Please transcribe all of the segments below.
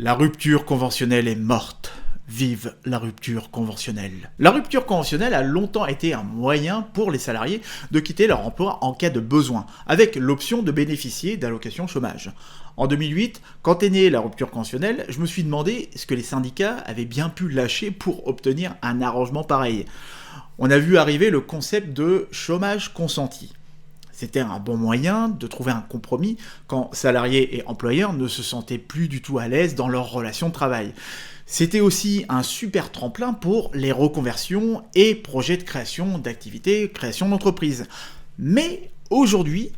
La rupture conventionnelle est morte. Vive la rupture conventionnelle. La rupture conventionnelle a longtemps été un moyen pour les salariés de quitter leur emploi en cas de besoin, avec l'option de bénéficier d'allocations chômage. En 2008, quand est née la rupture conventionnelle, je me suis demandé ce que les syndicats avaient bien pu lâcher pour obtenir un arrangement pareil. On a vu arriver le concept de chômage consenti. C'était un bon moyen de trouver un compromis quand salariés et employeurs ne se sentaient plus du tout à l'aise dans leur relation de travail. C'était aussi un super tremplin pour les reconversions et projets de création d'activités, création d'entreprises. Mais aujourd'hui,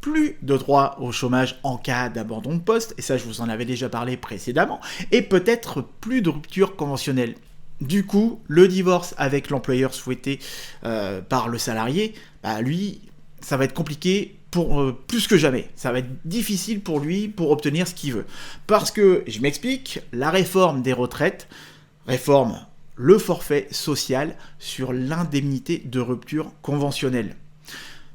plus de droit au chômage en cas d'abandon de poste, et ça je vous en avais déjà parlé précédemment, et peut-être plus de rupture conventionnelle. Du coup, le divorce avec l'employeur souhaité par le salarié, lui, ça va être compliqué pour plus que jamais. Ça va être difficile pour lui pour obtenir ce qu'il veut. Parce que, je m'explique, la réforme des retraites réforme le forfait social sur l'indemnité de rupture conventionnelle.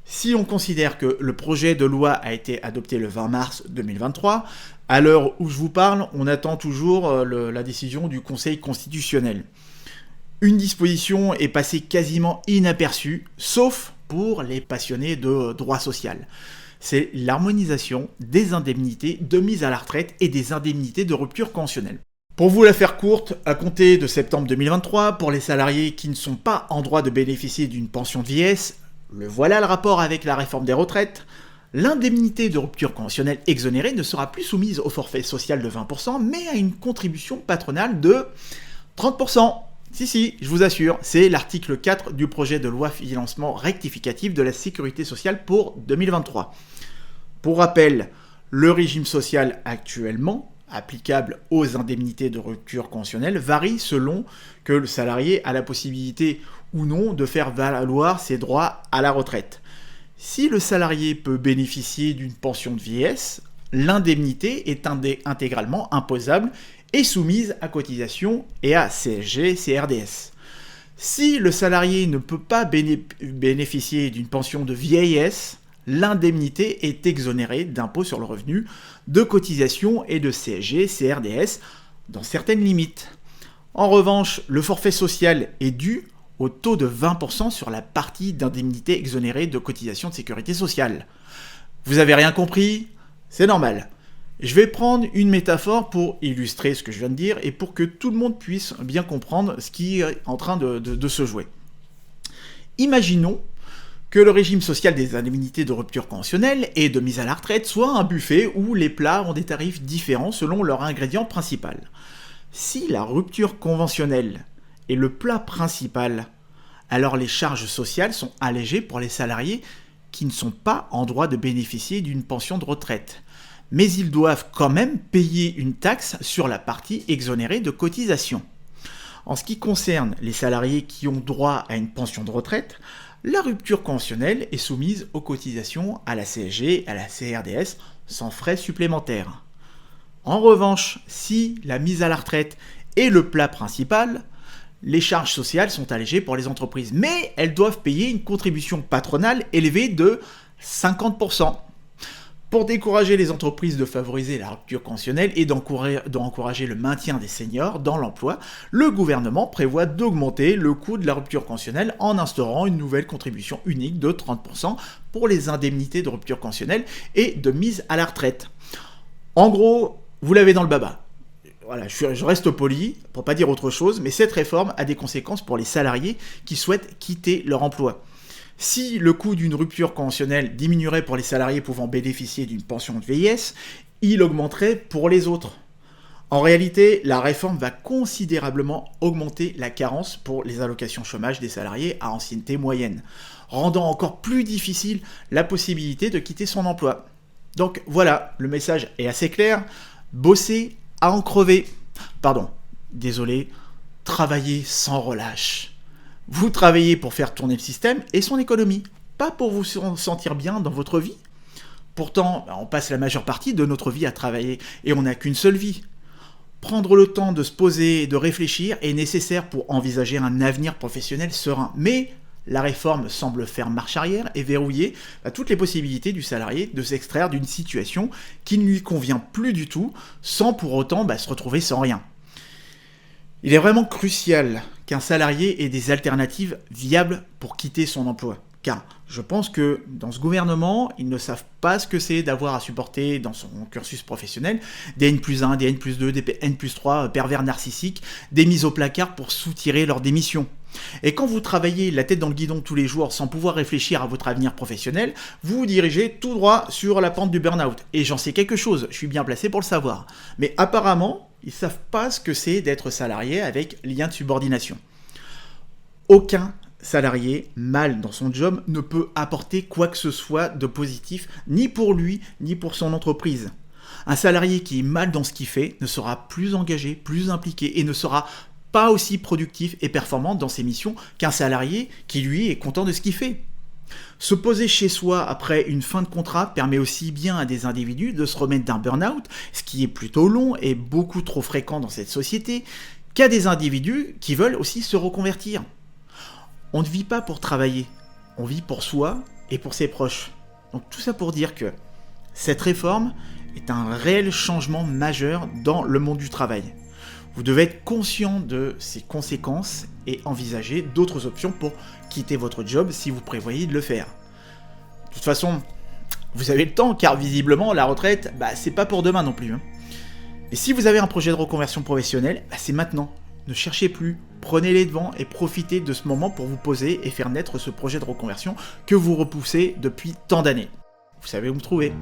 Si on considère que le projet de loi a été adopté le 20 mars 2023, à l'heure où je vous parle, on attend toujours la décision du Conseil constitutionnel. Une disposition est passée quasiment inaperçue, sauf pour les passionnés de droit social. C'est l'harmonisation des indemnités de mise à la retraite et des indemnités de rupture conventionnelle. Pour vous la faire courte, à compter de septembre 2023, pour les salariés qui ne sont pas en droit de bénéficier d'une pension de vieillesse, le voilà le rapport avec la réforme des retraites, l'indemnité de rupture conventionnelle exonérée ne sera plus soumise au forfait social de 20%, mais à une contribution patronale de 30%. Si, je vous assure, c'est l'article 4 du projet de loi financement rectificatif de la sécurité sociale pour 2023. Pour rappel, le régime social actuellement applicable aux indemnités de rupture conventionnelle varie selon que le salarié a la possibilité ou non de faire valoir ses droits à la retraite. Si le salarié peut bénéficier d'une pension de vieillesse, l'indemnité est intégralement imposable et soumise à cotisation et à CSG, CRDS. Si le salarié ne peut pas bénéficier d'une pension de vieillesse, l'indemnité est exonérée d'impôt sur le revenu, de cotisation et de CSG, CRDS, dans certaines limites. En revanche, le forfait social est dû au taux de 20% sur la partie d'indemnité exonérée de cotisation de sécurité sociale. Vous avez rien compris ? C'est normal. Je vais prendre une métaphore pour illustrer ce que je viens de dire et pour que tout le monde puisse bien comprendre ce qui est en train de se jouer. Imaginons que le régime social des indemnités de rupture conventionnelle et de mise à la retraite soit un buffet où les plats ont des tarifs différents selon leur ingrédient principal. Si la rupture conventionnelle est le plat principal, alors les charges sociales sont allégées pour les salariés qui ne sont pas en droit de bénéficier d'une pension de retraite. Mais ils doivent quand même payer une taxe sur la partie exonérée de cotisation. En ce qui concerne les salariés qui ont droit à une pension de retraite, la rupture conventionnelle est soumise aux cotisations à la CSG, à la CRDS, sans frais supplémentaires. En revanche, si la mise à la retraite est le plat principal, les charges sociales sont allégées pour les entreprises, mais elles doivent payer une contribution patronale élevée de 50%. Pour décourager les entreprises de favoriser la rupture conventionnelle et d'encourager le maintien des seniors dans l'emploi, le gouvernement prévoit d'augmenter le coût de la rupture conventionnelle en instaurant une nouvelle contribution unique de 30% pour les indemnités de rupture conventionnelle et de mise à la retraite. En gros, vous l'avez dans le baba. Voilà, je reste poli pour pas dire autre chose, mais cette réforme a des conséquences pour les salariés qui souhaitent quitter leur emploi. Si le coût d'une rupture conventionnelle diminuerait pour les salariés pouvant bénéficier d'une pension de vieillesse, il augmenterait pour les autres. En réalité, la réforme va considérablement augmenter la carence pour les allocations chômage des salariés à ancienneté moyenne, rendant encore plus difficile la possibilité de quitter son emploi. Donc voilà, le message est assez clair, bosser à en crever. Travailler sans relâche. Vous travaillez pour faire tourner le système et son économie, pas pour vous sentir bien dans votre vie. Pourtant, on passe la majeure partie de notre vie à travailler et on n'a qu'une seule vie. Prendre le temps de se poser et de réfléchir est nécessaire pour envisager un avenir professionnel serein. Mais La réforme semble faire marche arrière et verrouiller toutes les possibilités du salarié de s'extraire d'une situation qui ne lui convient plus du tout, sans pour autant se retrouver sans rien. Il est vraiment crucial qu'un salarié ait des alternatives viables pour quitter son emploi. Car je pense que dans ce gouvernement, ils ne savent pas ce que c'est d'avoir à supporter dans son cursus professionnel des N+1, des N+2, des N+3 pervers narcissiques, des mises au placard pour soutirer leur démission. Et quand vous travaillez la tête dans le guidon tous les jours sans pouvoir réfléchir à votre avenir professionnel, vous vous dirigez tout droit sur la pente du burn-out. Et j'en sais quelque chose, je suis bien placé pour le savoir. Mais apparemment, ils ne savent pas ce que c'est d'être salarié avec lien de subordination. Aucun salarié mal dans son job ne peut apporter quoi que ce soit de positif, ni pour lui, ni pour son entreprise. Un salarié qui est mal dans ce qu'il fait ne sera plus engagé, plus impliqué et ne sera pas aussi productif et performant dans ses missions qu'un salarié qui, lui, est content de ce qu'il fait. Se poser chez soi après une fin de contrat permet aussi bien à des individus de se remettre d'un burn-out, ce qui est plutôt long et beaucoup trop fréquent dans cette société, qu'à des individus qui veulent aussi se reconvertir. On ne vit pas pour travailler, on vit pour soi et pour ses proches. Donc tout ça pour dire que cette réforme est un réel changement majeur dans le monde du travail. Vous devez être conscient de ses conséquences et envisager d'autres options pour quitter votre job si vous prévoyez de le faire. De toute façon, vous avez le temps car visiblement la retraite, c'est pas pour demain non plus. Et si vous avez un projet de reconversion professionnelle, c'est maintenant. Ne cherchez plus, prenez les devants et profitez de ce moment pour vous poser et faire naître ce projet de reconversion que vous repoussez depuis tant d'années. Vous savez où me trouver.